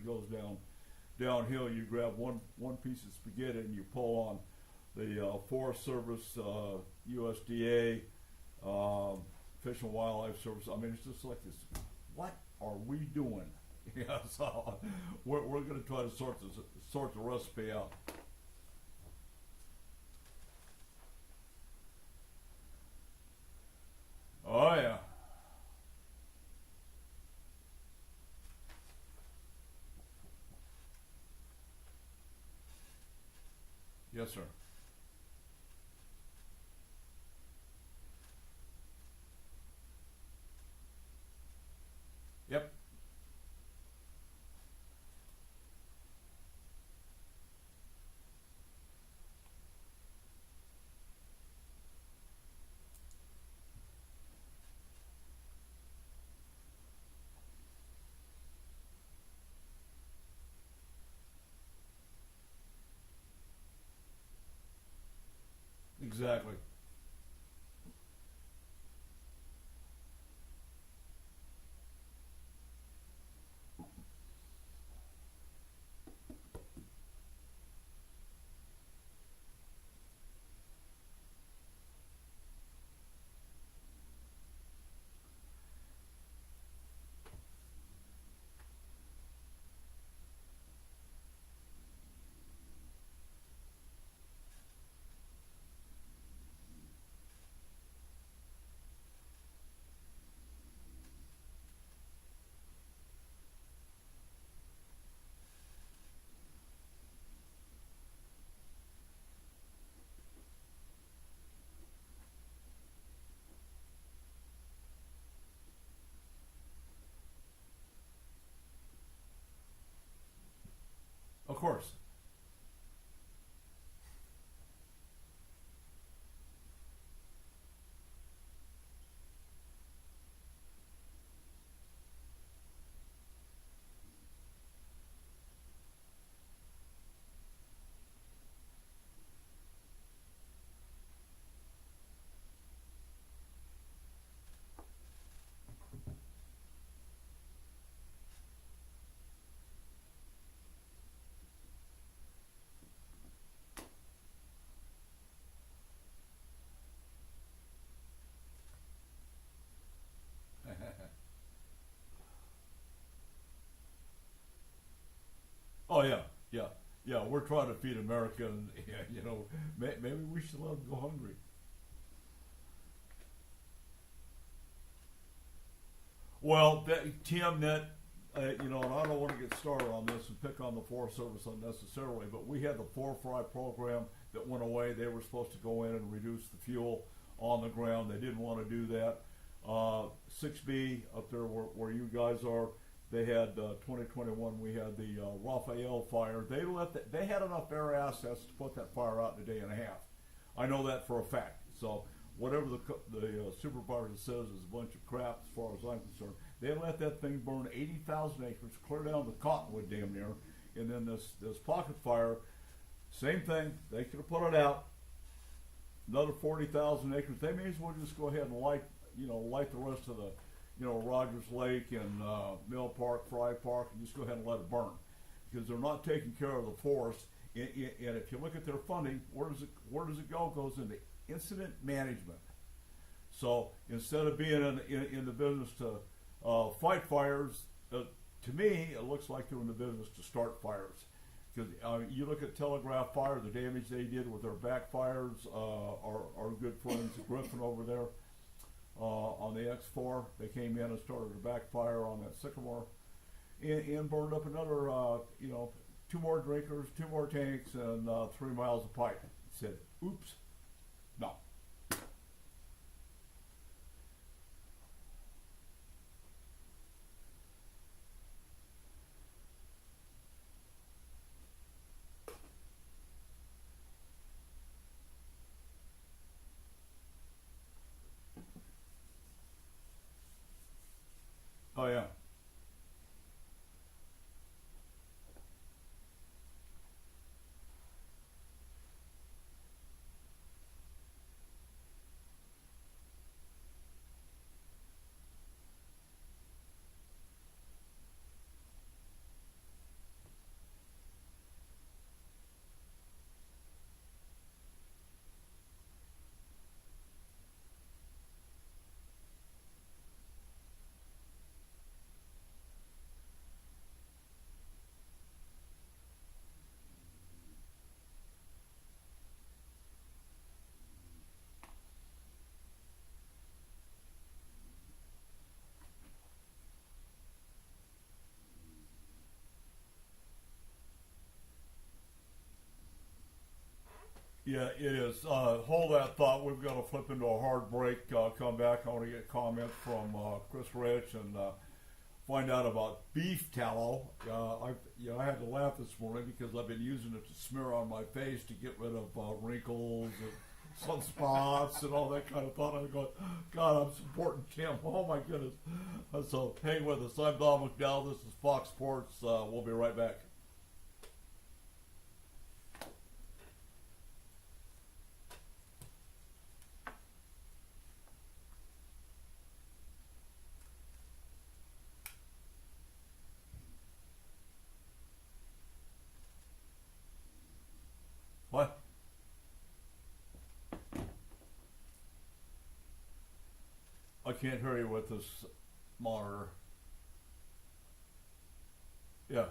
goes downhill. You grab one piece of spaghetti and you pull on the Forest Service, USDA, Fish and Wildlife Service. I mean, it's just like this. What are we doing? Yeah, so we're going to try to sort the recipe out. Oh yeah. Yes, sir. Yep. Exactly. Of course. Oh yeah, yeah, yeah. We're trying to feed America, and yeah, maybe we should let them go hungry. Well, Tim, and I don't want to get started on this and pick on the Forest Service unnecessarily, but we had the 4 Fry program that went away. They were supposed to go in and reduce the fuel on the ground. They didn't want to do that. 6B up there where you guys are, they had 2021. We had the Raphael fire. They had enough air assets to put that fire out in a day and a half. I know that for a fact. So whatever the supervisor says is a bunch of crap as far as I'm concerned. They let that thing burn 80,000 acres, clear down to Cottonwood damn near, and then this pocket fire, same thing. They could have put it out another 40,000 acres. They may as well just go ahead and light the rest of the, Rogers Lake and Mill Park, Fry Park, and just go ahead and let it burn, because they're not taking care of the forest. And if you look at their funding, where does it go? It goes into incident management. So instead of being in the business to fight fires, to me it looks like they're in the business to start fires. Because you look at Telegraph Fire, the damage they did with their backfires. Our good friends Griffin over there on the X4, they came in and started a backfire on that Sycamore, and burned up another, 2 more drinkers, 2 more tanks, and 3 miles of pipe. Said, oops, no. Oh yeah. Yeah, it is. Hold that thought. We've got to flip into a hard break. Come back. I want to get comments from Chris Rich and find out about beef tallow. I had to laugh this morning because I've been using it to smear on my face to get rid of wrinkles and sunspots and all that kind of thought. I'm going, God, I'm supporting Tim. Oh my goodness. So hang with us. I'm Don McDowell. This is Fox Sports. We'll be right back. What? I can't hear you with this monitor. Yeah.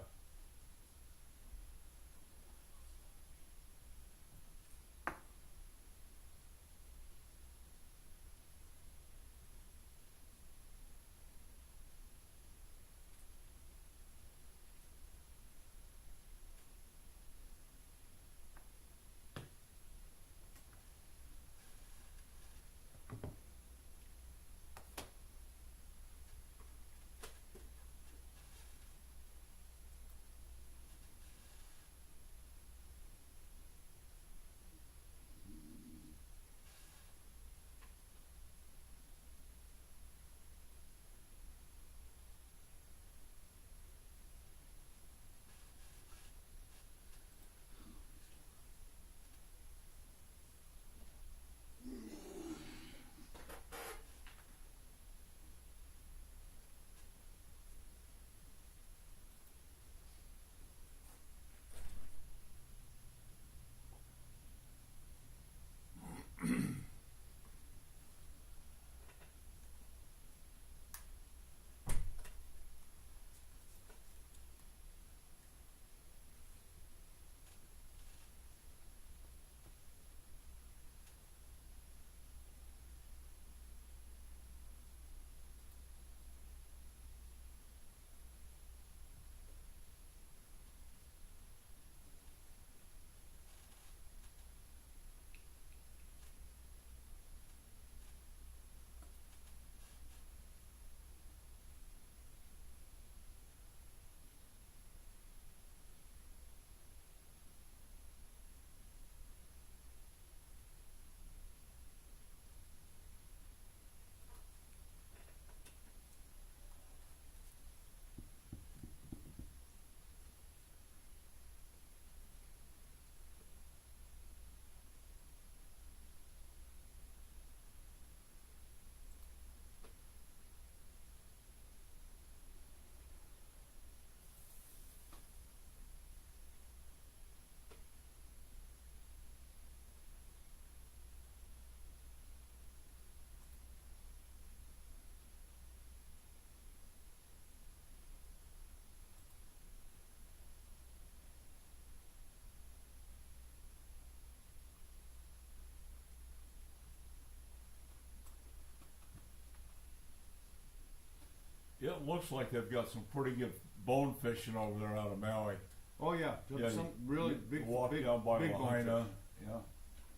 It looks like they've got some pretty good bone fishing over there out of Maui. Oh yeah, Yeah, some really big, walk big, down by big Lahaina. bonefish. Yeah.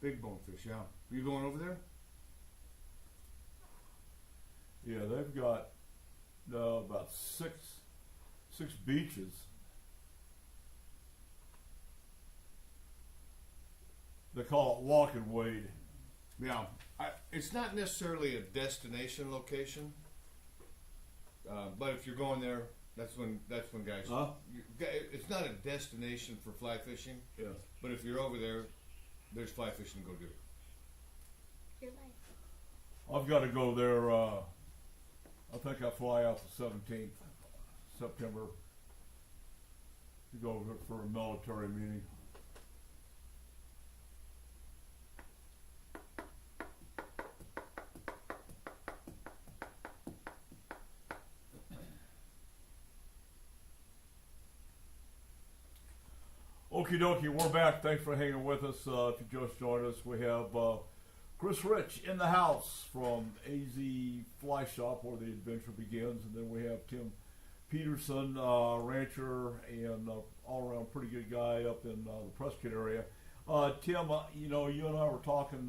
Big bonefish. Yeah. Are you going over there? Yeah, they've got about six beaches. They call it walk and wade. Yeah. It's not necessarily a destination location, but if you're going there, that's when guys. Huh? It's not a destination for fly fishing. Yeah. But if you're over there, there's fly fishing to go do. Your life. I've got to go there. I think I fly out the 17th September to go over for a military meeting. Okie dokie, we're back. Thanks for hanging with us. If you just joined us, we have Chris Rich in the house from AZ Fly Shop, where the adventure begins. And then we have Tim Peterson, rancher and all around pretty good guy up in the Prescott area. Tim, you know, you and I were talking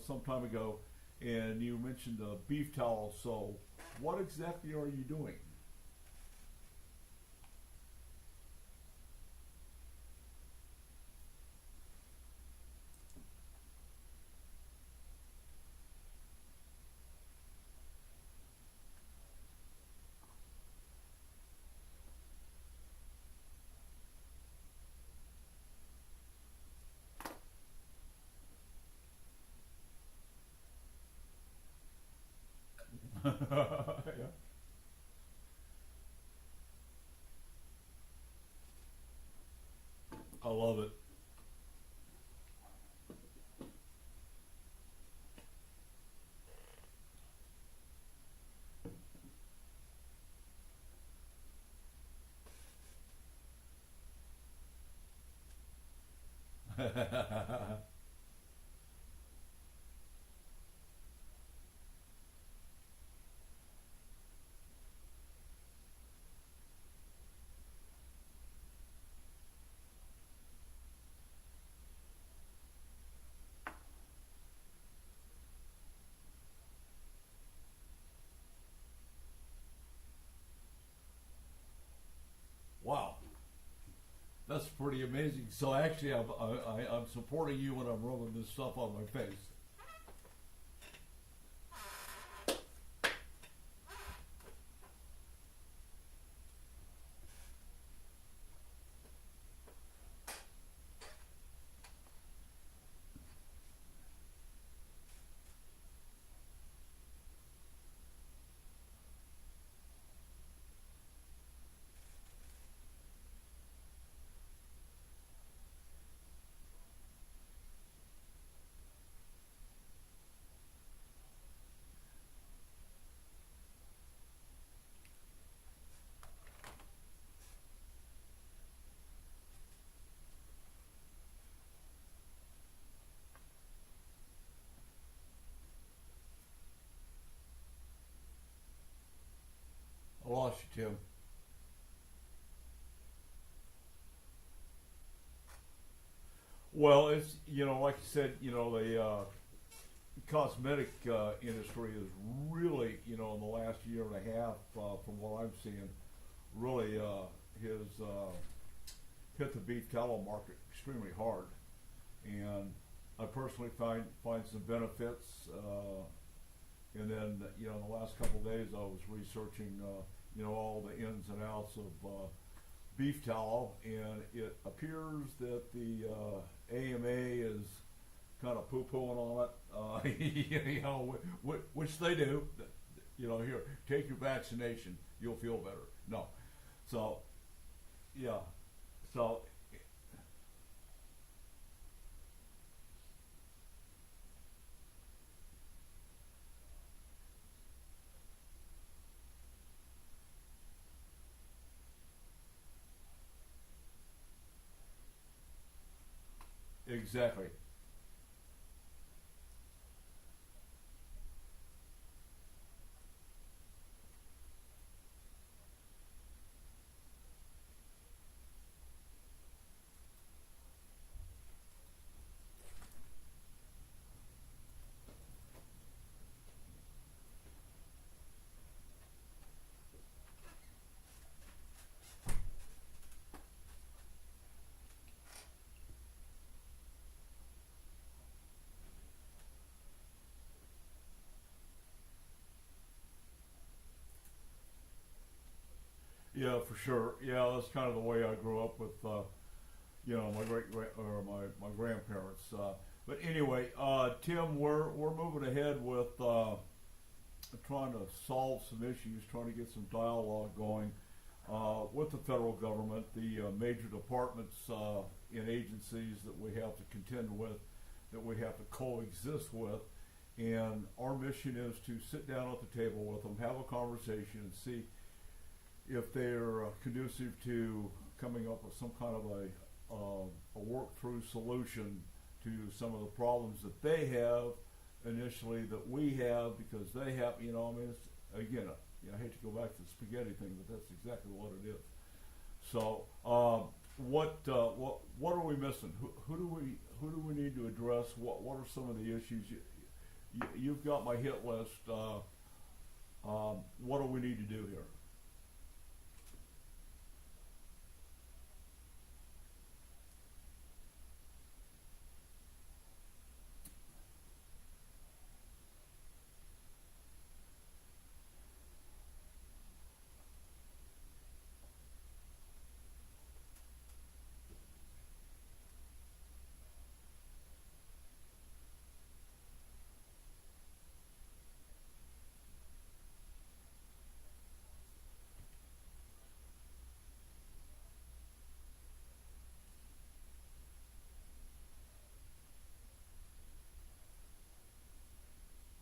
some time ago, and you mentioned beef towel. So, what exactly are you doing? Yeah. I love it. Wow, that's pretty amazing. So actually, I'm supporting you when I'm rubbing this stuff on my face. I lost you, Tim. Well, it's, you know, like you said, you know, the cosmetic industry is really, you know, in the last year and a half, from what I'm seeing, really has hit the beef tallow market extremely hard. And I personally find some benefits. And then, you know, in the last couple of days, I was researching, you know, all the ins and outs of beef tallow, and it appears that the AMA is kind of poo-pooing on it. You know, which they do. You know, here, take your vaccination, you'll feel better. No, so yeah, so exactly. Yeah, for sure. Yeah, that's kind of the way I grew up with, you know, my or my grandparents. But anyway, Tim, we're moving ahead with trying to solve some issues, trying to get some dialogue going with the federal government, the major departments and agencies that we have to contend with, that we have to coexist with. And our mission is to sit down at the table with them, have a conversation, and see if they're conducive to coming up with some kind of a work-through solution to some of the problems that they have initially that we have, because they have, you know, I mean, it's, again, you know, I hate to go back to the spaghetti thing, but that's exactly what it is. So what are we missing? Who do we need to address? What are some of the issues? You've got my hit list. What do we need to do here?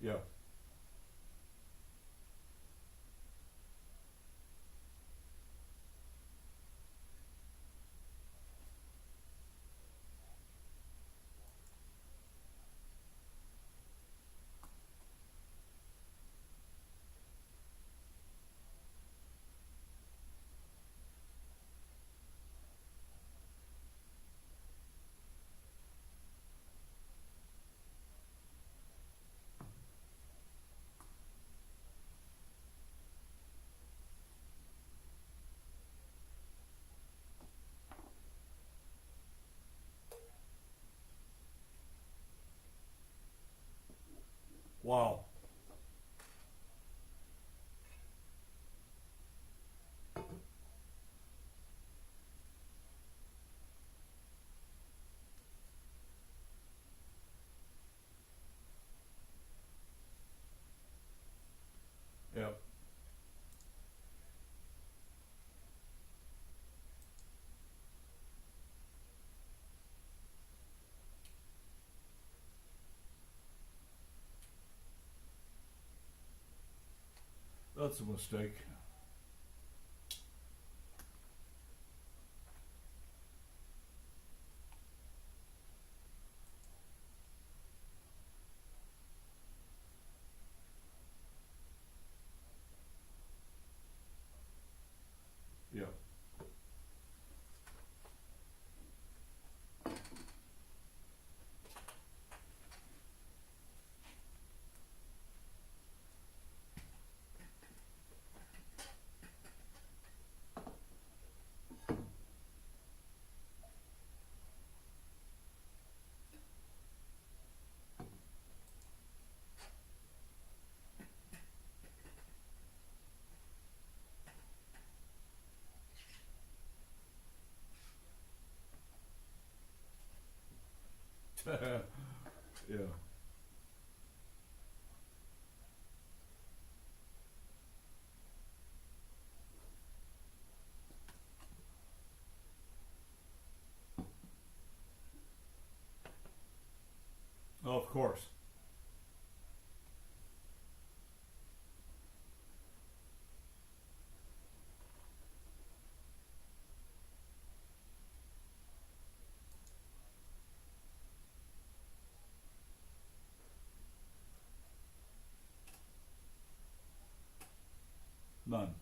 Yeah. Wow. Yeah. That's a mistake. Yeah. Yeah. Of course. None.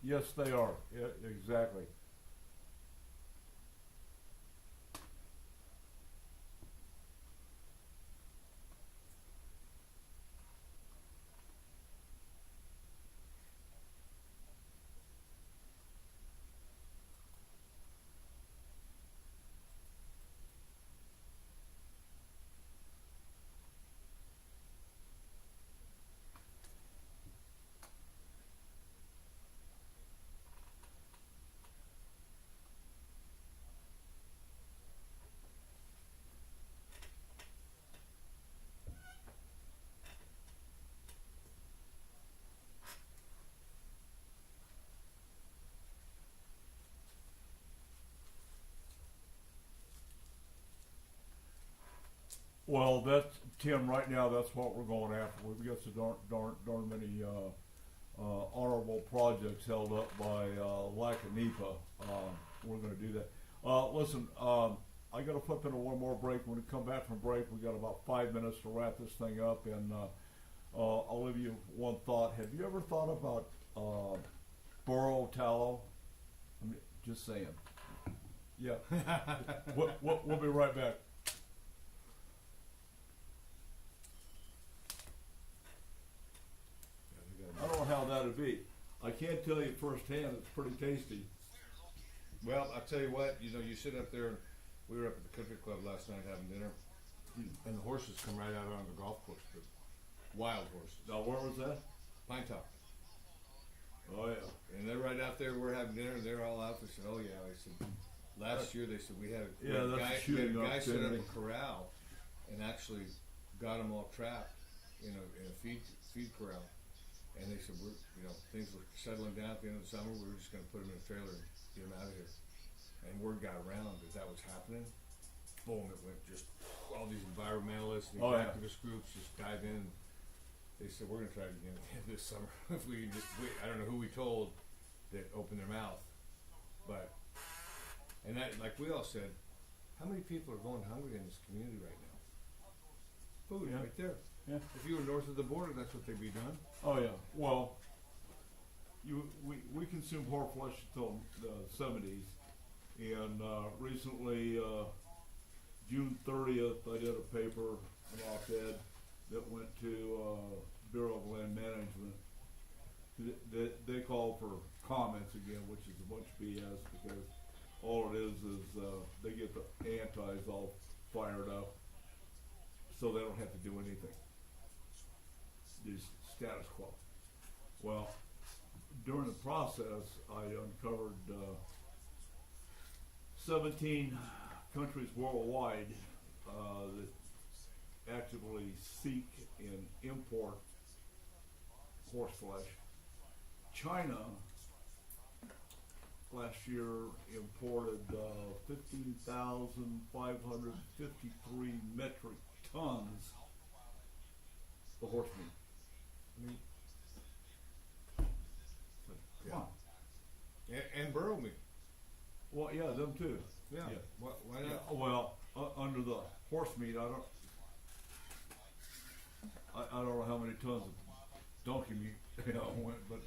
Yes, they are. Yeah, exactly. Well, that's Tim. Right now, that's what we're going after. We've got so darn many honorable projects held up by lack of NEPA. We're going to do that. Listen, I got to flip into one more break. When we come back from break, we got about 5 minutes to wrap this thing up, and I'll leave you one thought. Have you ever thought about boro tallow? I mean, just saying. Yeah. We'll be right back. I don't know how that'd be. I can't tell you firsthand. It's pretty tasty. Well, I'll tell you what, you know, you sit up there, we were up at the country club last night having dinner, and the horses come right out on the golf course, but wild horses. Now, where was that? Pine Top. Oh yeah. And they're right out there, we're having dinner, they're all out. They said, oh yeah, they said, last year they said we had Yeah, a that's guy, a shooting set up opportunity. a corral and actually got them all trapped in a feed corral. And they said, things were settling down at the end of the summer, we were just gonna put them in a trailer and get them out of here. And word got around that was happening. Boom, it went just, all these environmentalists, these activist groups just dive in. They said, we're gonna try it again this summer. If we can just wait, I don't know who we told that opened their mouth. But, and that, like we all said, how many people are going hungry in this community right now? Food, Yeah. right there. Yeah. If you were north of the border, that's what they'd be doing. Oh yeah. Well, we consumed pork flesh until the 70s, and recently, June 30th, I did a paper, an op-ed that went to Bureau of Land Management. They call for comments again, which is a bunch of BS, because all it is they get the antis all fired up, so they don't have to do anything. Just status quo. Well, during the process, I uncovered 17 countries worldwide that actively seek and import horse flesh. China last year imported 15,553 metric tons of horse meat. I mean, come on. And burro meat. Well, yeah, them too. Yeah. Yeah. Why not? Yeah, well, under the horse meat, I don't know how many tons of donkey meat went, but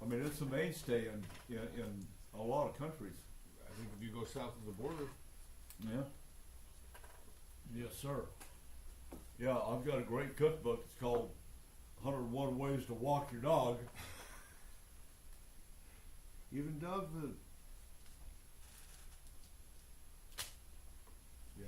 I mean it's a mainstay in a lot of countries. I think if you go south of the border, Yeah. Yes, sir. Yeah, I've got a great cookbook. It's called 101 Ways to Walk Your Dog. even dog food. Yeah.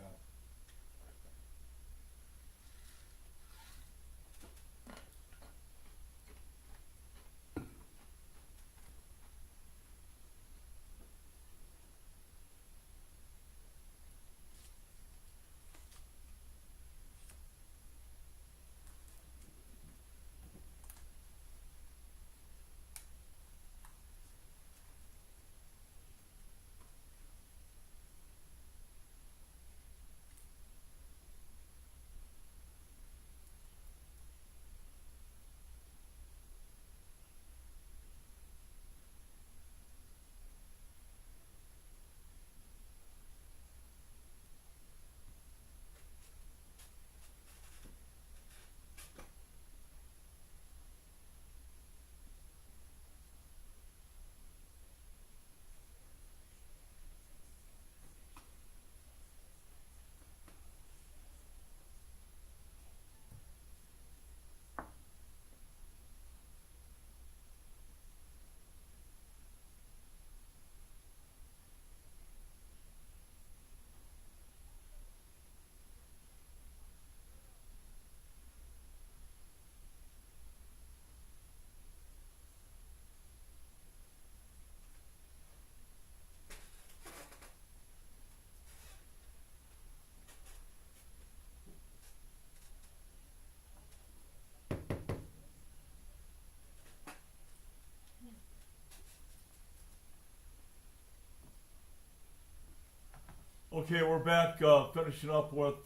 Okay, we're back finishing up with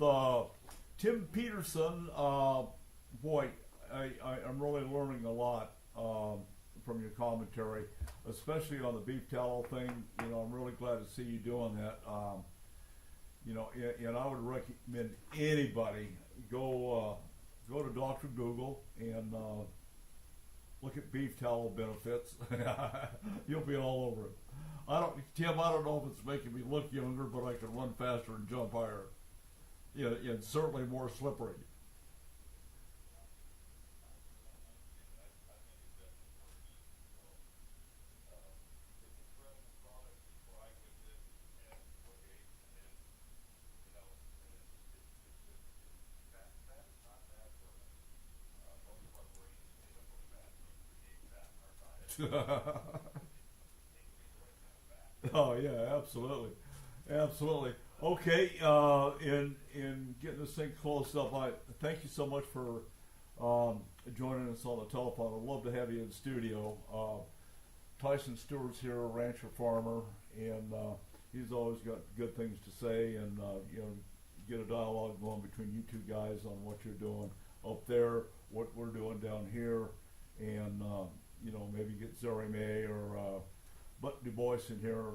Tim Peterson. Boy, I'm really learning a lot from your commentary, especially on the beef tallow thing. You know, I'm really glad to see you doing that. You know, and I would recommend anybody go to Dr. Google and look at beef tallow benefits. You'll be all over it. Tim, I don't know if it's making me look younger, but I can run faster and jump higher. Yeah, it's certainly more slippery. Oh yeah, absolutely. Okay, in getting this thing closed up, I thank you so much for joining us on the telephone. I'd love to have you in the studio. Tyson Stewart's here, a rancher farmer, and he's always got good things to say, and you know, get a dialogue going between you two guys on what you're doing up there, what we're doing down here, and you know, maybe get Zeri May or Buck Du Bois in here.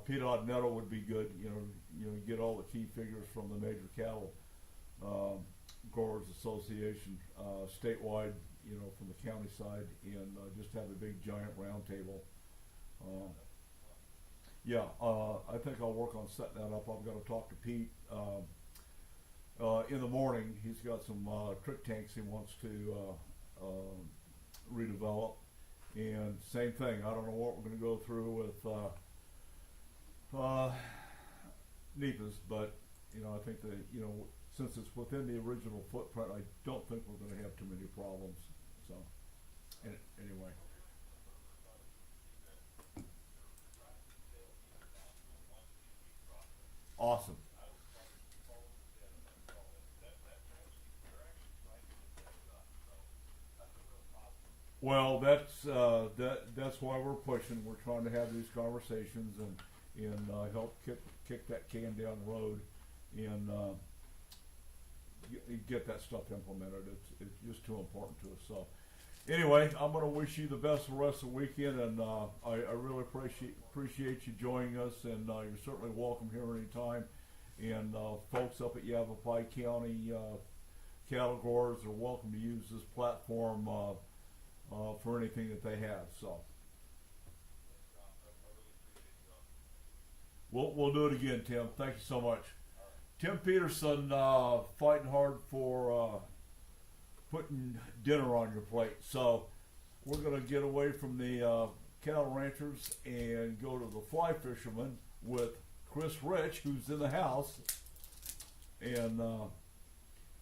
Pete Neto would be good. You know, get all the key figures from the major cattle growers association statewide. You know, from the county side, and just have a big giant round table. Yeah, I think I'll work on setting that up. I've got to talk to Pete in the morning. He's got some trick tanks he wants to redevelop. And same thing, I don't know what we're going to go through with NEPAs, but you know, I think that, you know, since it's within the original footprint, I don't think we're going to have too many problems. So, anyway. Awesome. Well, that's why we're pushing. We're trying to have these conversations and help kick that can down the road and get that stuff implemented. It's just too important to us. So, anyway, I'm going to wish you the best for the rest of the weekend, and I really appreciate you joining us, and you're certainly welcome here anytime. And folks up at Yavapai County cattle growers are welcome to use this platform for anything that they have. So we'll do it again, Tim. Thank you so much. Tim Peterson, fighting hard for putting dinner on your plate. So we're going to get away from the cattle ranchers and go to the fly fishermen with Chris Rich, who's in the house. And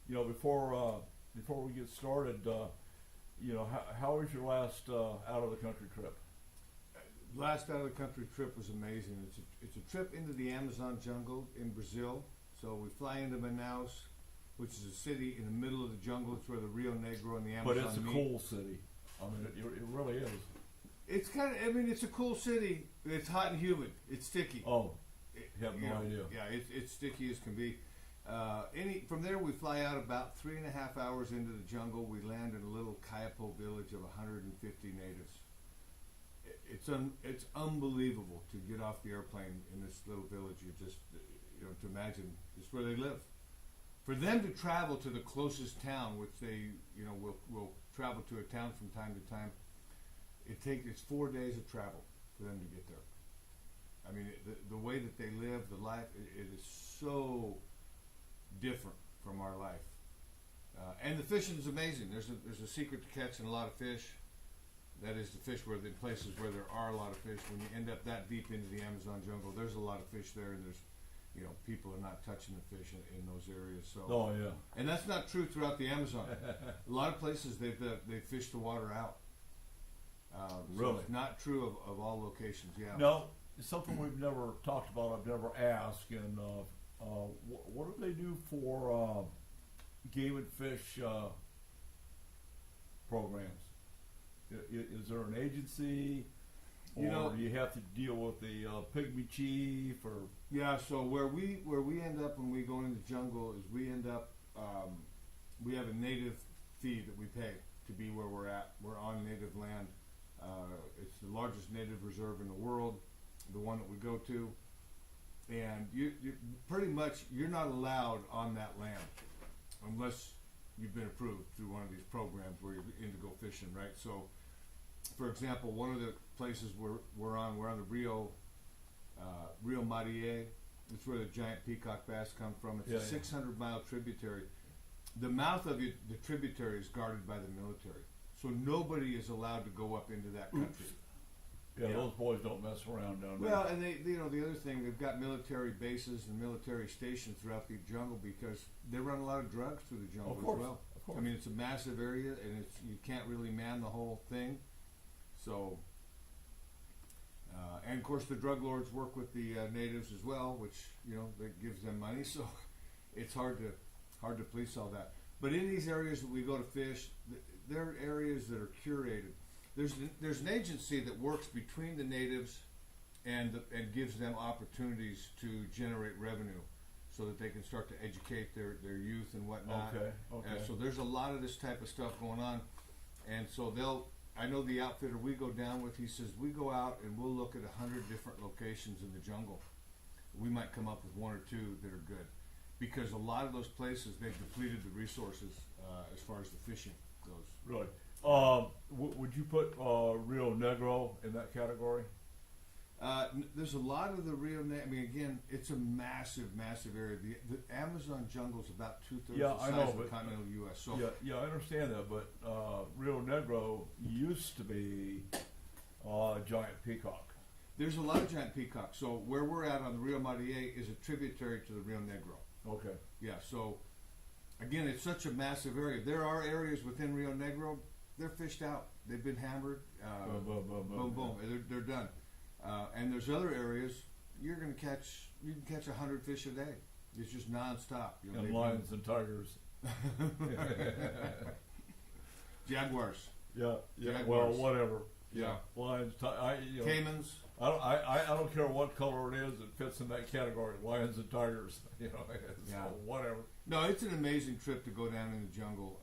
you know, before we get started, you know, how was your last out of the country trip? Last out of the country trip was amazing. It's a trip into the Amazon jungle in Brazil. So we fly into Manaus, which is a city in the middle of the jungle. It's where the Rio Negro and the Amazon But it's a meet. cool city. I mean, it really is. It's kind of, I mean, it's a cool city. It's hot and humid. It's sticky. Oh, you have no idea. Yeah, it's sticky as can be. From there, we fly out about 3.5 hours into the jungle. We land in a little Kayapo village of 150 natives. It's unbelievable to get off the airplane in this little village. You just, you know, to imagine it's where they live. For them to travel to the closest town, which they, you know, will travel to a town from time to time, it's 4 days of travel for them to get there. I mean, the way that they live, the life, it is so different from our life. And the fishing is amazing. There's a secret to catching a lot of fish. That is the fish where the places where there are a lot of fish. When you end up that deep into the Amazon jungle, there's a lot of fish there, and there's, you know, people are not touching the fish in those areas. So, oh yeah, and that's not true throughout the Amazon. A lot of places they fish the water out. Really? So it's not true of all locations. Yeah. No, it's something we've never talked about. I've never asked. And what do they do for game and fish programs? Is there an agency? or do you have to deal with the pygmy chief, or Yeah, so where we end up when we go into the jungle is we end up we have a native fee that we pay to be where we're at. We're on native land. It's the largest native reserve in the world, the one that we go to, and you pretty much you're not allowed on that land unless you've been approved through one of these programs where you're in to go fishing, right? So, for example, one of the places we're on the Rio Marie. It's where the giant peacock bass come from. It's a 600-mile tributary. The mouth of the tributary is guarded by the military, so nobody is allowed to go up into that country. yeah, those boys don't mess around down there. Well, and they the other thing, they've got military bases and military stations throughout the jungle because they run a lot of drugs through the jungle Of course, as well. of course. I mean, it's a massive area, and you can't really man the whole thing. So, and of course, the drug lords work with the natives as well, which that gives them money. So, it's hard to police all that. But in these areas that we go to fish, there are areas that are curated. There's an agency that works between the natives and gives them opportunities to generate revenue, so that they can start to educate their youth and whatnot. Okay. So there's a lot of this type of stuff going on, and so I know the outfitter we go down with. He says we go out and we'll look at 100 different locations in the jungle. We might come up with one or two that are good, because a lot of those places they've depleted the resources as far as the fishing goes. Really? Would you put Rio Negro in that category? There's a lot of the Rio Negro. I mean, again, it's a massive, massive area. The Amazon jungle is about 2/3 the size of the continental U.S. So yeah, I understand that, but Rio Negro used to be giant peacock. there's a lot of giant peacocks. So where we're at on the Rio Marie is a tributary to the Rio Negro. Okay. Yeah. So again, it's such a massive area. There are areas within Rio Negro. They're fished out. They've been hammered. Boom, boom. They're done. And there's other areas you can catch 100 fish a day. It's just nonstop. And lions and tigers. Jaguars. Yeah. Jaguars. Well, whatever. Yeah. Lions, Caimans. I don't care what color it is. It fits in that category. Lions and tigers. So whatever. No, it's an amazing trip to go down in the jungle.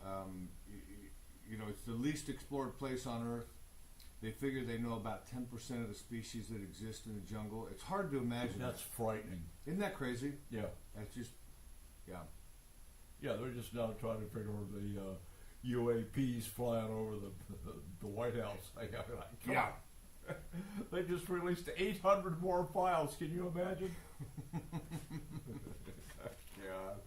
It's the least explored place on Earth. They figure they know about 10% of the species that exist in the jungle. It's hard to imagine. That's frightening. Isn't that crazy? Yeah. That's just, yeah. Yeah, they're just now trying to figure out the UAPs flying over the White House. Come on. They just released 800 more files. Can you imagine? God.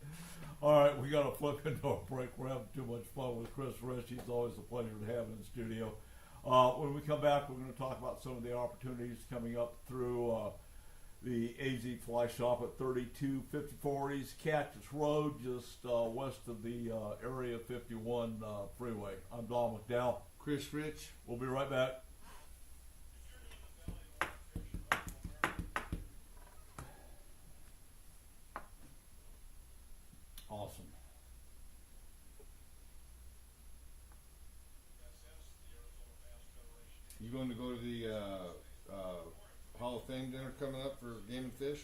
All right, we got to flip into a break. We're having too much fun with Chris Rich. He's always a pleasure to have in the studio. When we come back, we're going to talk about some of the opportunities coming up through the AZ Fly Shop at 3254 East Cactus Road, just west of the Area 51 freeway. I'm Don McDowell. Chris Rich. We'll be right back. Awesome. You going to go to the Hall of Fame dinner coming up for Game and Fish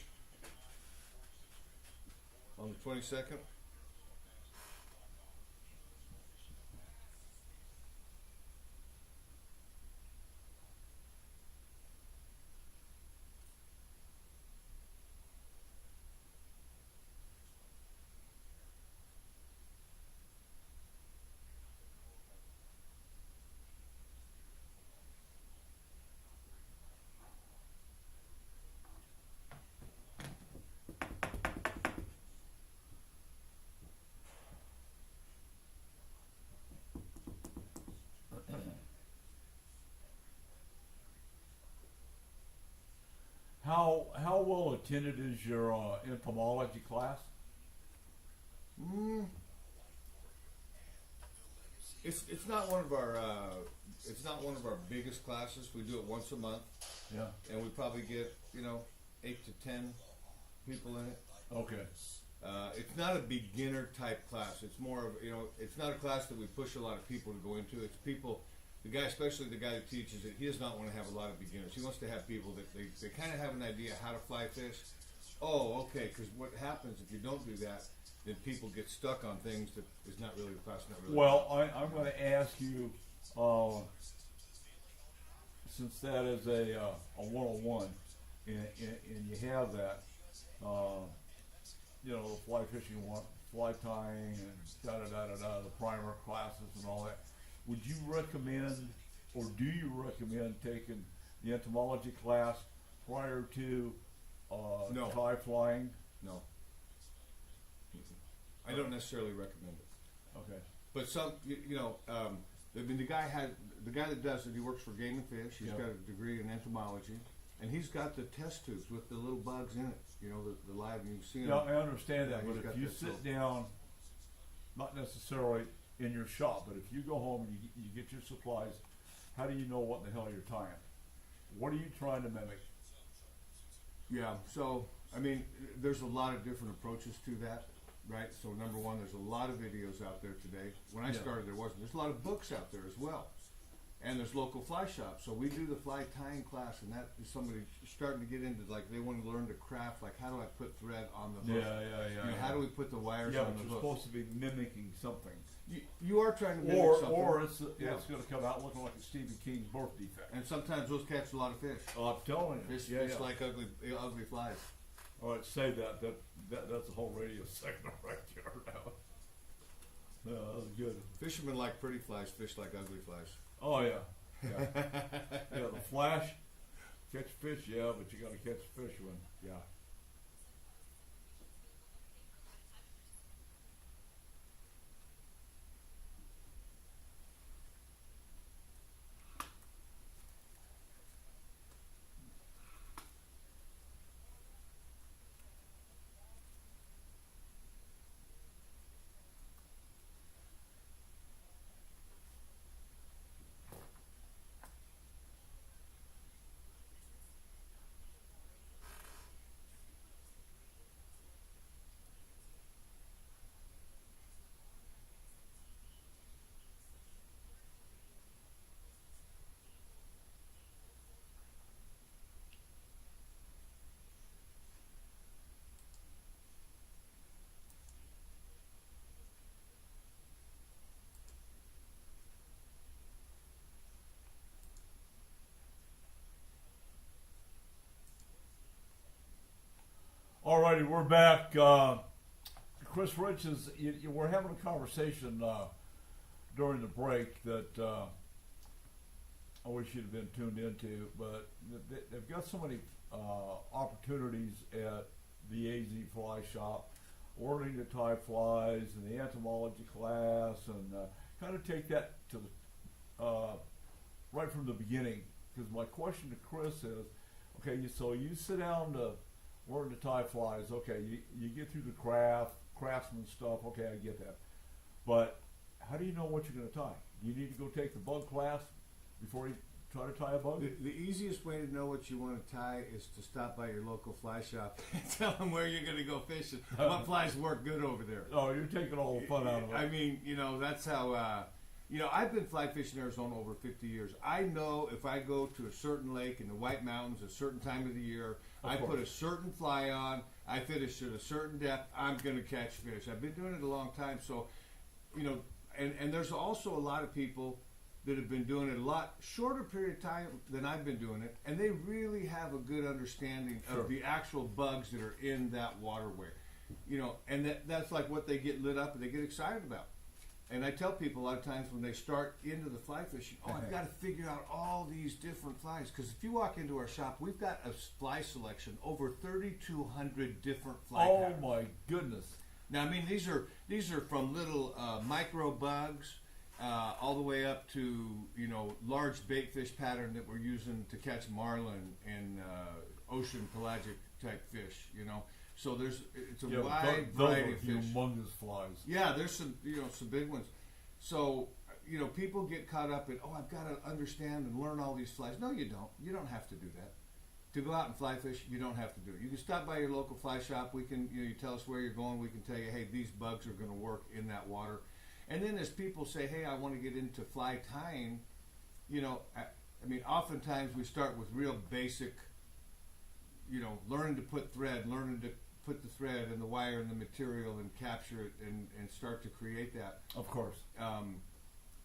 on the 22nd? How well attended is your entomology class? It's not one of our biggest classes. We do it once a month. Yeah. And we probably get 8 to 10 people in it. Okay. It's not a beginner type class. It's more of it's not a class that we push a lot of people to go into. It's people the guy, especially the guy that teaches it, he does not want to have a lot of beginners. He wants to have people that they kind of have an idea how to fly fish. Oh, okay, because what happens if you don't do that, then people get stuck on things that is not really the class, not really. Well, I'm going to ask you, since that is a 101, and you have that, you know, the fly fishing one, fly tying, and the primer classes and all that. Would you recommend, or do you recommend taking the entomology class prior to No. tie flying? No. I don't necessarily recommend it. Okay. But some, you know, I mean, the guy that does it, he works for Game and Fish. He's Yeah. got a degree in entomology, and he's got the test tubes with the little bugs in it. You know, the live, and you see them. Yeah, I understand that, Yeah, he's but if got you that sit soap. down, not necessarily in your shop, but if you go home and you get your supplies, how do you know what the hell you're tying? What are you trying to mimic? Yeah. So, I mean, there's a lot of different approaches to that, right? So, number one, there's a lot of videos out there today. When I Yeah. started, there wasn't. There's a lot of books out there as well. And there's local fly shops. So we do the fly tying class, and that is somebody starting to get into, like, they want to learn to craft, like, how do I put thread on the hook? You know, how do we put the wires Yeah, on but the you're hook? supposed to be mimicking something. You are trying to mimic Or something. or it's Yeah. going to come out looking like a Stephen King birth defect. And sometimes those catch a lot of fish. I'm telling you. Fish, yeah, fish yeah. like ugly flies. All right, say that. That's a whole radio segment right there now. No, that was good. Fishermen like pretty flies, fish like ugly flies. Oh yeah, yeah, yeah. The flash, catch fish, yeah, but you got to catch a fish one, yeah. Alrighty, we're back. Chris Rich is. We're having a conversation during the break that I wish you'd have been tuned into, but they've got so many opportunities at the AZ Fly Shop, learning to tie flies and the entomology class, and kind of take that to the right from the beginning. Because my question to Chris is, okay, so you sit down to learn to tie flies. Okay, you get through the craftsman stuff. Okay, I get that. But how do you know what you're going to tie? Do you need to go take the bug class before you try to tie a bug? The easiest way to know what you want to tie is to stop by your local fly shop and tell them where you're going to go fishing. What flies work good over there. Oh, you're taking all the fun out of it. I mean, you know, that's how, you know, I've been fly fishing in Arizona over 50 years. I know if I go to a certain lake in the White Mountains a certain time of the year, I put a certain fly on, I fish at a certain depth, I'm going to catch fish. I've been doing it a long time. So, you know, and there's also a lot of people that have been doing it a lot shorter period of time than I've been doing it, and they really have a good understanding of the actual bugs that are in that waterway. You know, and that's like what they get lit up and they get excited about. And I tell people a lot of times when they start into the fly fishing, oh, I've got to figure out all these different flies. Because if you walk into our shop, we've got a fly selection, over 3,200 different fly patterns. Oh my goodness. Now, I mean, these are from little micro bugs all the way up to, you know, large bait fish pattern that we're using to catch marlin and ocean pelagic type fish, you know. So it's a wide variety of fish. Humongous flies. Yeah, there's some big ones. So, you know, people get caught up in, oh, I've got to understand and learn all these flies. No, you don't. You don't have to do that. To go out and fly fish, you don't have to do it. You can stop by your local fly shop. We can, you know, you tell us where you're going. We can tell you, hey, these bugs are going to work in that water. And then as people say, hey, I want to get into fly tying, I mean, oftentimes we start with real basic, learning to put thread, learning to put the thread and the wire and the material and capture it and start to create that. Of course.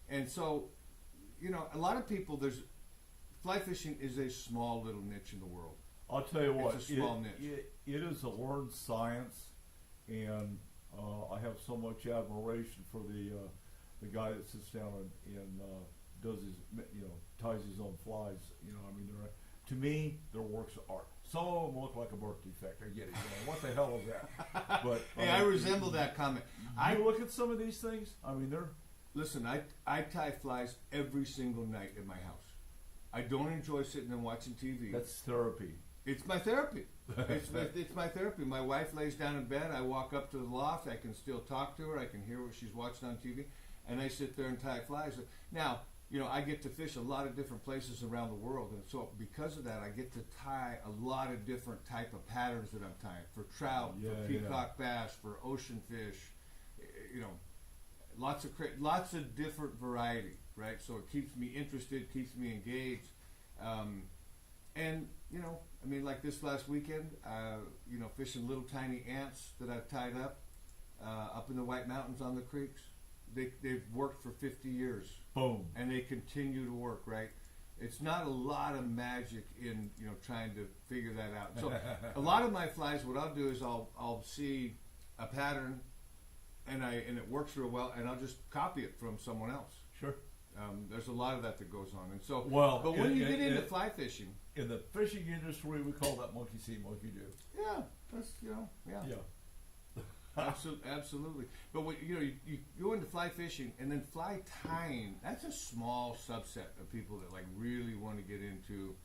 And so, a lot of people, fly fishing is a small little niche in the world. I'll tell you what, It's a small niche. It is a learned science, and I have so much admiration for the guy that sits down and does his, ties his own flies. I mean, to me, they're works of art. Some of them look like a birth defect. I get it. What the hell is that? But Hey, I resemble that comment. I look at some of these things. I mean, they're. Listen, I tie flies every single night at my house. I don't enjoy sitting and watching TV. That's therapy. It's my therapy. It's my therapy. My wife lays down in bed. I walk up to the loft. I can still talk to her. I can hear what she's watching on TV, and I sit there and tie flies. Now, I get to fish a lot of different places around the world, and so because of that, I get to tie a lot of different type of patterns that I'm tying for trout, for peacock bass, for ocean fish. Lots of different variety, right? So it keeps me interested, keeps me engaged, and I mean, like this last weekend, fishing little tiny ants that I've tied up in the White Mountains on the creeks. They've worked for 50 years. Boom. And they continue to work, right? It's not a lot of magic in trying to figure that out. So a lot of my flies, what I'll do is I'll see a pattern, and it works real well, and I'll just copy it from someone else. Sure. There's a lot of that goes on, and so. Well, but when you get into fly fishing, in the fishing industry, we call that monkey see, monkey do. yeah, that's Yeah. Absolutely. But when you go into fly fishing and then fly tying, that's a small subset of people that like really want to get into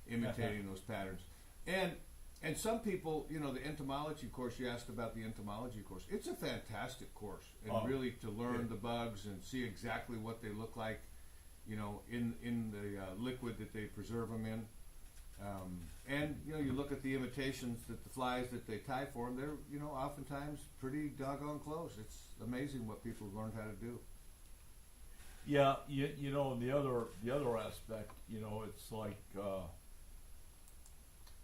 imitating those patterns. And some people, the entomology course, you asked about the entomology course. It's a fantastic course, and really to learn the bugs and see exactly what they look like, in the liquid that they preserve them in. And you look at the imitations that the flies that they tie for them, they're oftentimes pretty doggone close. It's amazing what people have learned how to do. Yeah, and the other aspect, it's like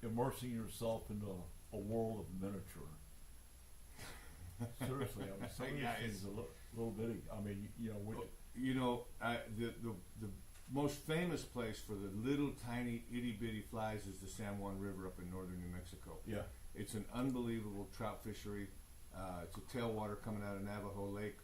immersing yourself into a world of miniature. Seriously, I mean, some of these things are a little bitty. I mean, the most famous place for the little tiny itty bitty flies is the San Juan River up in northern New Mexico. Yeah, it's an unbelievable trout fishery. It's a tailwater coming out of Navajo Lake,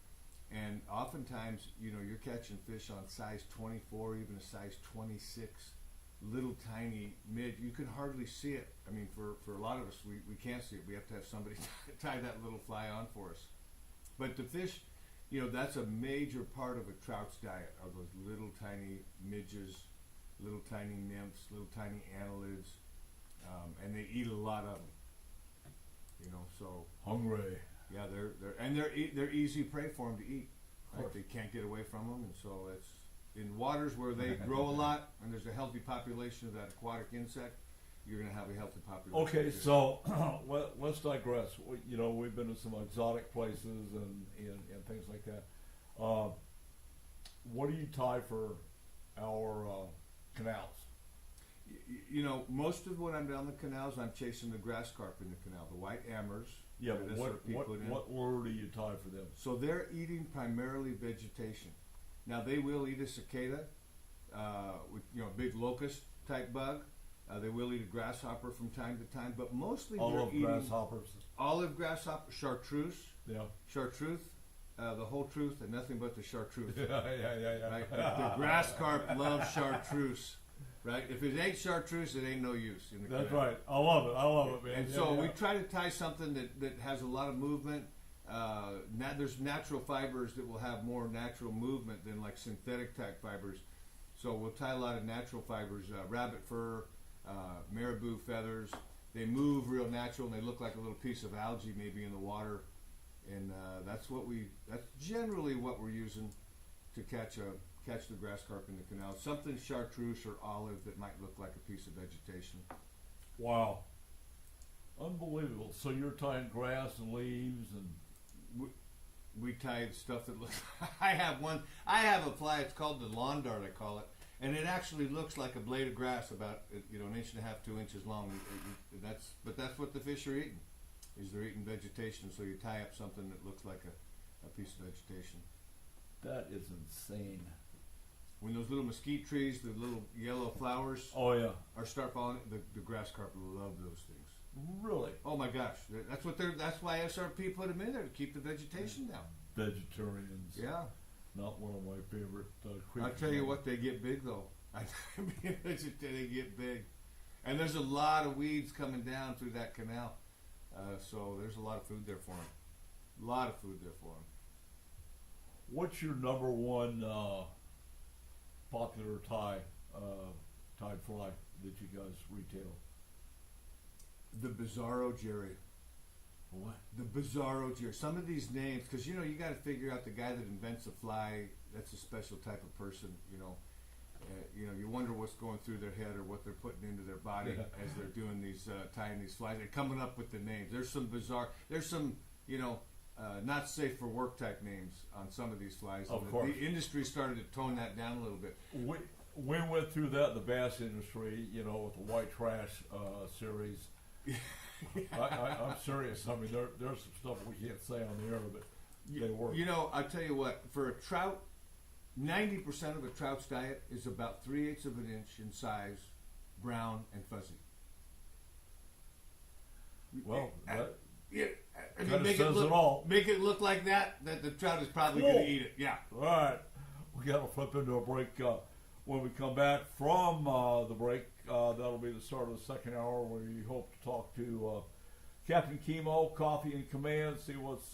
and oftentimes you're catching fish on size 24, even a size 26, little tiny mid. You can hardly see it. I mean, for a lot of us, we can't see it. We have to have somebody tie that little fly on for us. But the fish, that's a major part of a trout's diet, are those little tiny midges, little tiny nymphs, little tiny annelids, and they eat a lot of them. So hungry. Yeah, they're easy prey for them to eat. Right? They can't get away from them, and so it's in waters where they grow a lot and there's a healthy population of that aquatic insect. You're going to have a healthy population. Okay, so let's digress. We've been to some exotic places and things like that. What do you tie for our canals? Most of when I'm down the canals, I'm chasing the grass carp in the canal, the white amers. Yeah, but what lure do you tie for them? So they're eating primarily vegetation. Now they will eat a cicada, big locust type bug. They will eat a grasshopper from time to time, but mostly they're eating grasshoppers. Olive grasshopper, chartreuse. Yeah. Chartreuse, the whole truth and nothing but the chartreuse. Yeah. Right? The grass carp loves chartreuse. Right? If it ain't chartreuse, it ain't no use. In the That's canal. right. I love it, man. And so we try to tie something that has a lot of movement. There's natural fibers that will have more natural movement than like synthetic type fibers. So we'll tie a lot of natural fibers, rabbit fur, marabou feathers. They move real natural and they look like a little piece of algae maybe in the water. And that's generally what we're using to catch the grass carp in the canal. Something chartreuse or olive that might look like a piece of vegetation. Wow. Unbelievable. So you're tying grass and leaves and... We tie stuff that looks... I have a fly, it's called the lawn dart, I call it. and it actually looks like a blade of grass, about an inch and a half, 2 inches long. But that's what the fish are eating. Is they're eating vegetation. So you tie up something that looks like a piece of vegetation. That is insane. When those little mesquite trees, the little yellow flowers, Oh yeah, start falling, the grass carp love those things. really. Oh my gosh, that's why SRP put them in there, to keep the vegetation down. Vegetarians. Yeah. Not one of my favorite I'll creatures. tell you what, they get big though. They get big, and there's a lot of weeds coming down through that canal, so there's a lot of food there for them. A lot of food there for them. What's your number one popular tide fly that you guys retail? The Bizarro Jerry. What? The Bizarro Jerry. Some of these names, because you got to figure out the guy that invents a fly. That's a special type of person. You wonder what's going through their head or what they're putting into their body as they're doing these tying these flies. They're coming up with the names. There's some not safe for work type names on some of these flies. Of course. The industry started to tone that down a little bit. We went through that in the bass industry, with the white trash series. I'm serious. I mean, there's some stuff we can't say on the air, but they work. I tell you what, for a trout, 90% of a trout's diet is about 3/8 of an inch in size, brown and fuzzy. Well, that make says it all. Make it look like that the trout is probably going to eat it. Yeah. All right. We got to flip into a break. When we come back from the break, that'll be the start of the second hour, where we hope to talk to Captain Chemo, Coffee in Command, see what's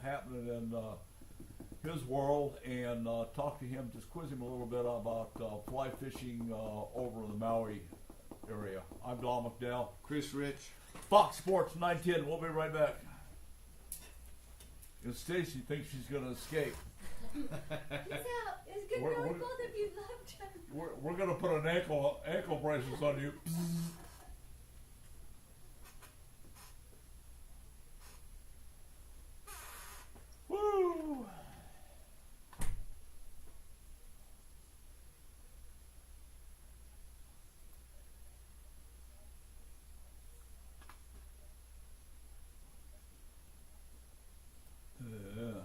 happening in his world, and talk to him, just quiz him a little bit about fly fishing over in the Maui area. I'm Don McDowell. Chris Rich. Fox Sports 910. We'll be right back. And Stacy thinks she's going to escape. He's out. It's good We're- knowing we're- both of you loved him. We're going to put an ankle braces on you. Woo! Yeah.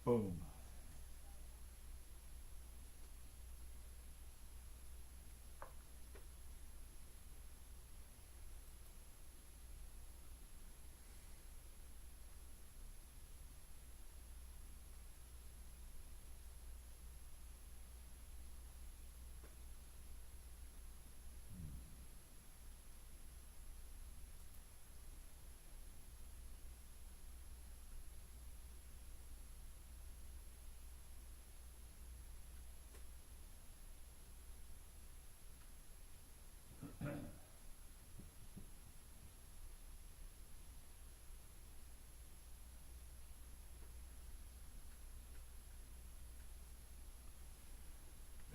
Boom.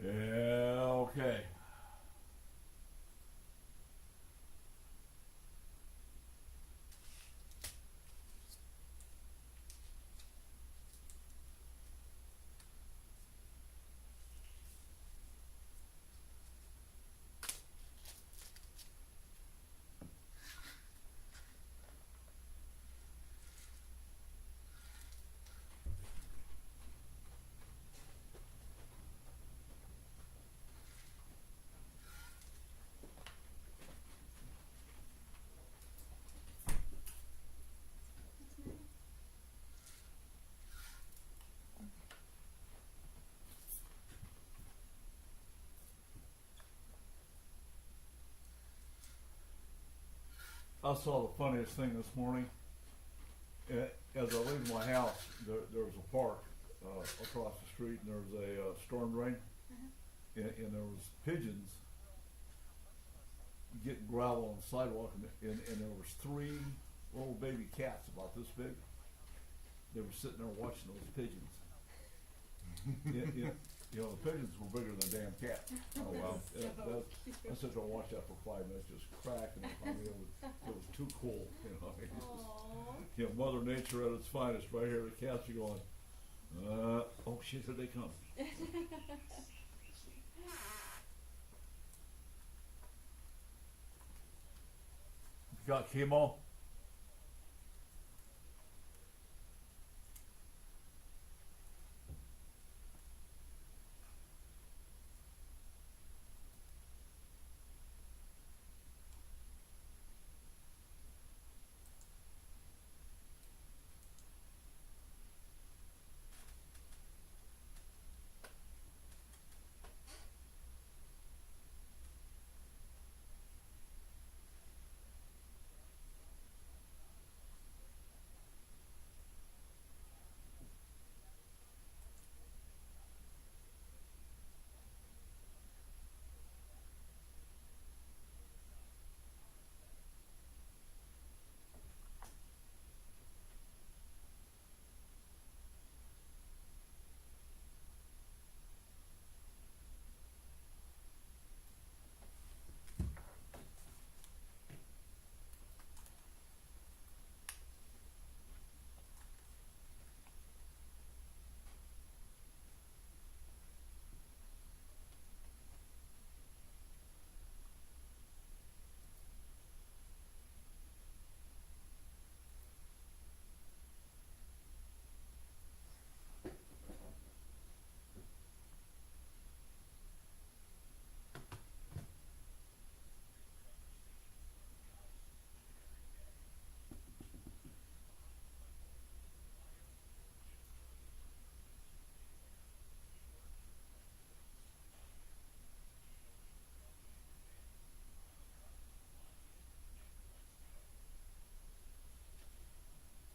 Yeah, okay. I saw the funniest thing this morning. As I leave my house, there's a park across the street, and there's a storm drain, and there was pigeons getting gravel on the sidewalk, and there was 3 little baby cats about this big. They were sitting there watching those pigeons. You know, the pigeons were bigger than a damn cat. Oh well, I sat there and watched that for 5 minutes, just cracking up. I mean, it was too cool. You know, I mean, Aww. you know, Mother Nature at its finest, right here. The cats are going. Oh shit! Here they come. Got chemo.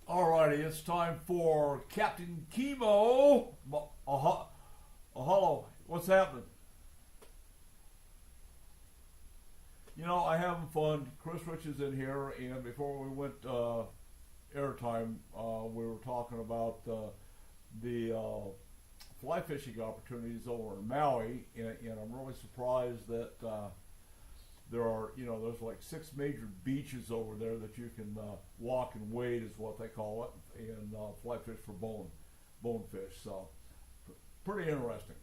Alrighty, it's time for Captain Chemo. Hello, what's happening? You know, I having fun. Chris Rich is in here, and before we went airtime, we were talking about the fly fishing opportunities over in Maui, and I'm really surprised that there are, you know, there's like 6 major beaches over there that you can walk and wade, is what they call it, and fly fish for bonefish. So, pretty interesting.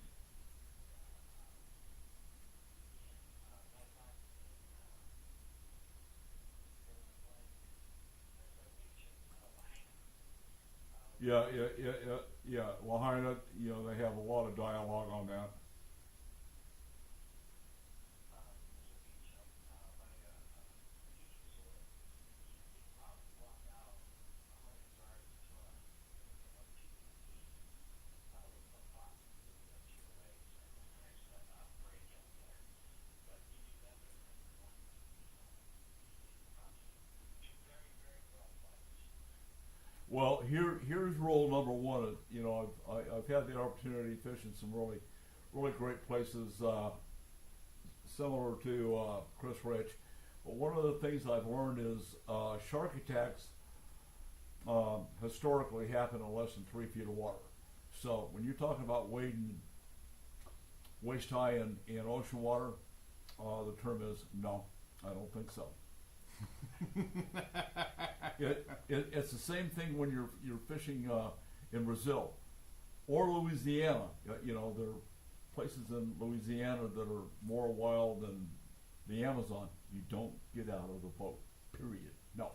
Yeah. Lahaina, you know, they have a lot of dialogue on that. Well, here's rule number one. You know, I've had the opportunity to fish in some really great places, similar to Chris Rich. But one of the things I've learned is shark attacks historically happen in less than 3 feet of water. So when you're talking about wading waist high in ocean water, the term is no. I don't think so. It's the same thing when you're fishing in Brazil or Louisiana. You know, there are places in Louisiana that are more wild than the Amazon. You don't get out of the boat. Period. No.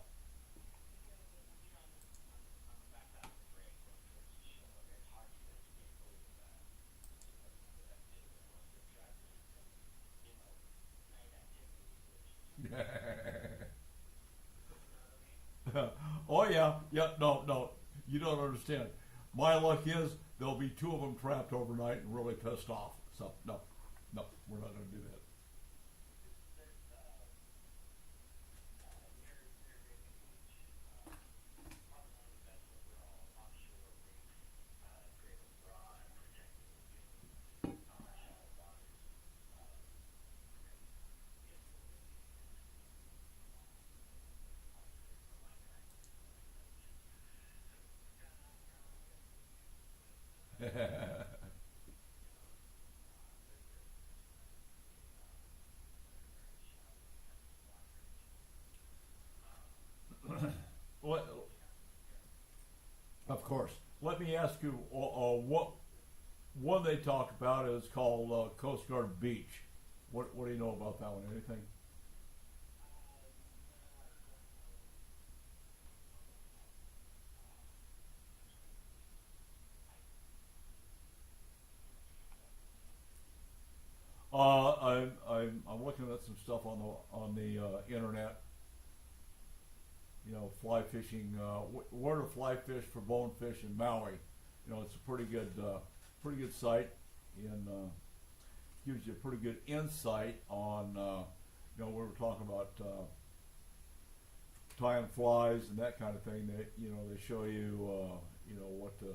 Oh yeah. No. You don't understand. My luck is there'll be 2 of them trapped overnight and really pissed off. So no, we're not going to do that. Of course. Let me ask you, what one they talk about is called Coast Guard Beach. What do you know about that one? Anything? I'm looking at some stuff on the internet. You know, fly fishing. Where to fly fish for bonefish in Maui. You know, it's a pretty good site, and gives you a pretty good insight on. You know, we were talking about tying flies and that kind of thing. They show you you know what to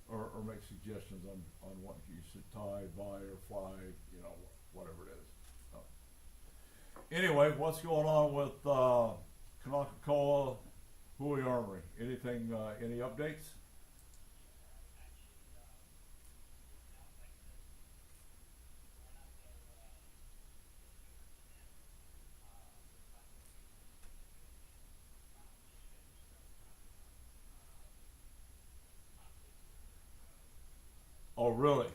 or make suggestions on what you should tie, buy, or fly. You know, whatever it is. So, anyway, what's going on with Kanaka-Koa Hui Armory? Anything? Any updates? Oh, really?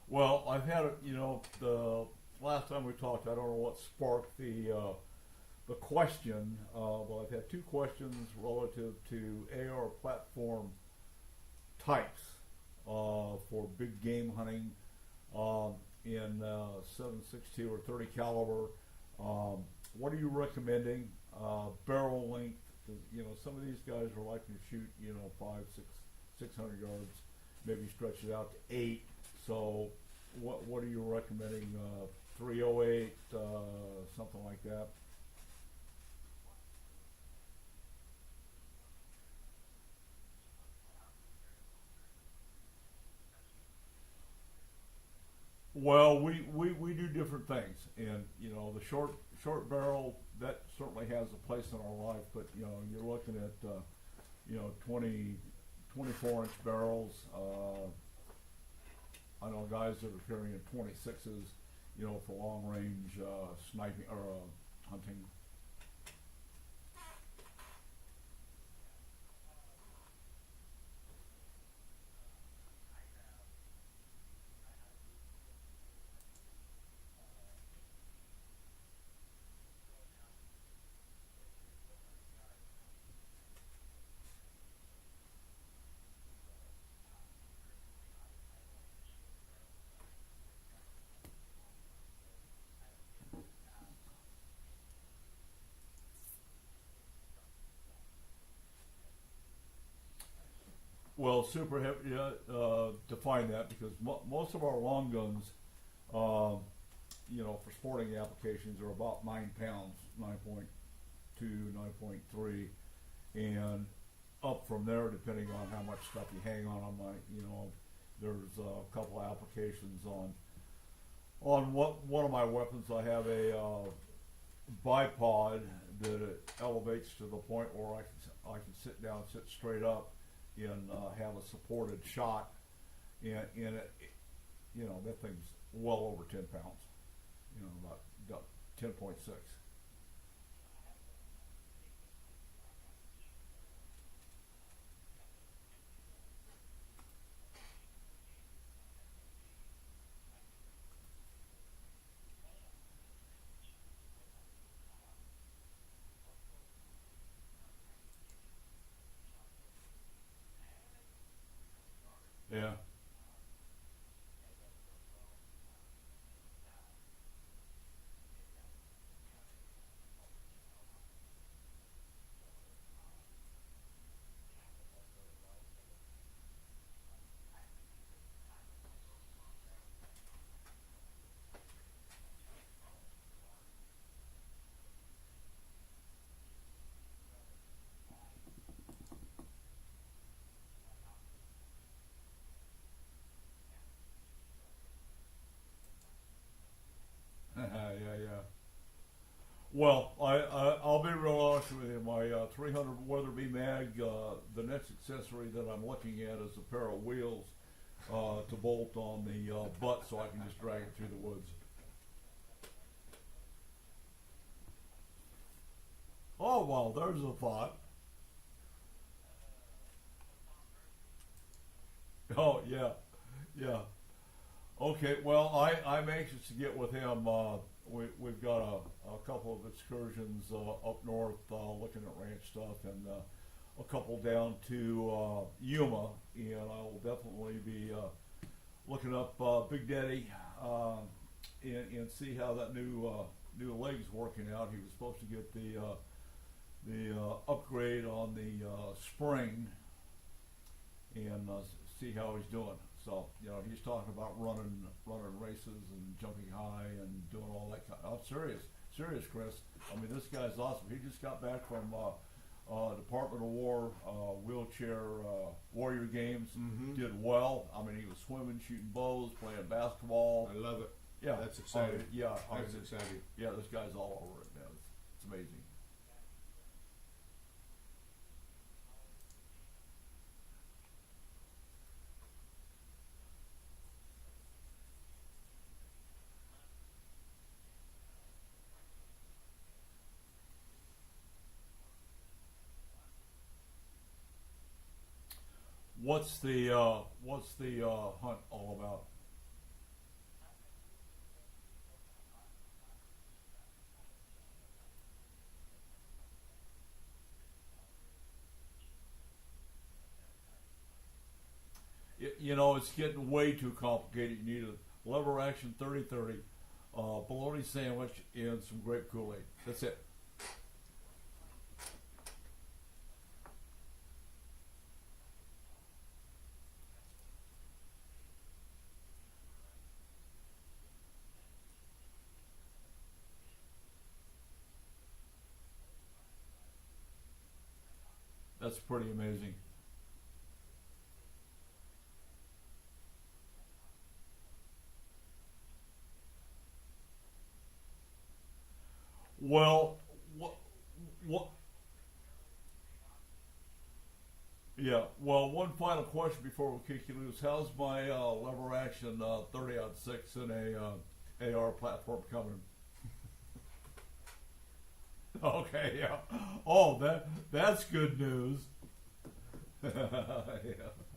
Well, I've had the last time we talked. I don't know what sparked the question. Well, I've had two questions relative to AR platform types for big game hunting in 7.62 or 30 caliber. What are you recommending? Barrel length. 'Cause, some of these guys are liking to shoot 600 yards, maybe stretch it out to 8. So, what are you recommending? 308, something like that. Well, we do different things, and the short barrel that certainly has a place in our life, but you're looking at 20 24-inch barrels. I know guys that are carrying 26s, for long range sniping or hunting. Well, super heavy. Define that because most of our long guns, for sporting applications, are about 9 pounds, 9.2, 9.3, and up from there, depending on how much stuff you hang on them. There's a couple applications on one of my weapons. I have a bipod that it elevates to the point where I can sit down, sit straight up, and have a supported shot, and it, that thing's well over 10 pounds, about 10.6. Yeah. Yeah. Well, I'll be real honest with you. My 300 Weatherby mag, the next accessory that I'm looking at is a pair of wheels to bolt on the butt so I can just drag it through the woods. Oh, well, there's a thought. Oh, yeah. Okay, well, I'm anxious to get with him. We've got a couple of excursions up north looking at ranch stuff, and a couple down to Yuma, and I will definitely be looking up Big Daddy and see how that new leg's working out. He was supposed to get the upgrade on the spring and see how he's doing. So, he's talking about running races and jumping high and doing all that kind of. I'm serious, Chris. I mean, this guy's awesome. He just got back from Department of War wheelchair warrior games. Mm-hmm. Did well. I mean, he was swimming, shooting bows, playing basketball. I love it. Yeah, That's exciting. That's exciting. Yeah, this guy's all over it, man. It's amazing. What's the hunt all about? It's getting way too complicated. You need a lever action 30-30, bologna sandwich, and some grape Kool-Aid. That's it. That's pretty amazing. Well, what? Yeah. Well, one final question before we kick you loose. How's my lever action 30-06 in a AR platform coming? Okay. Yeah. Oh, that's good news. Yeah.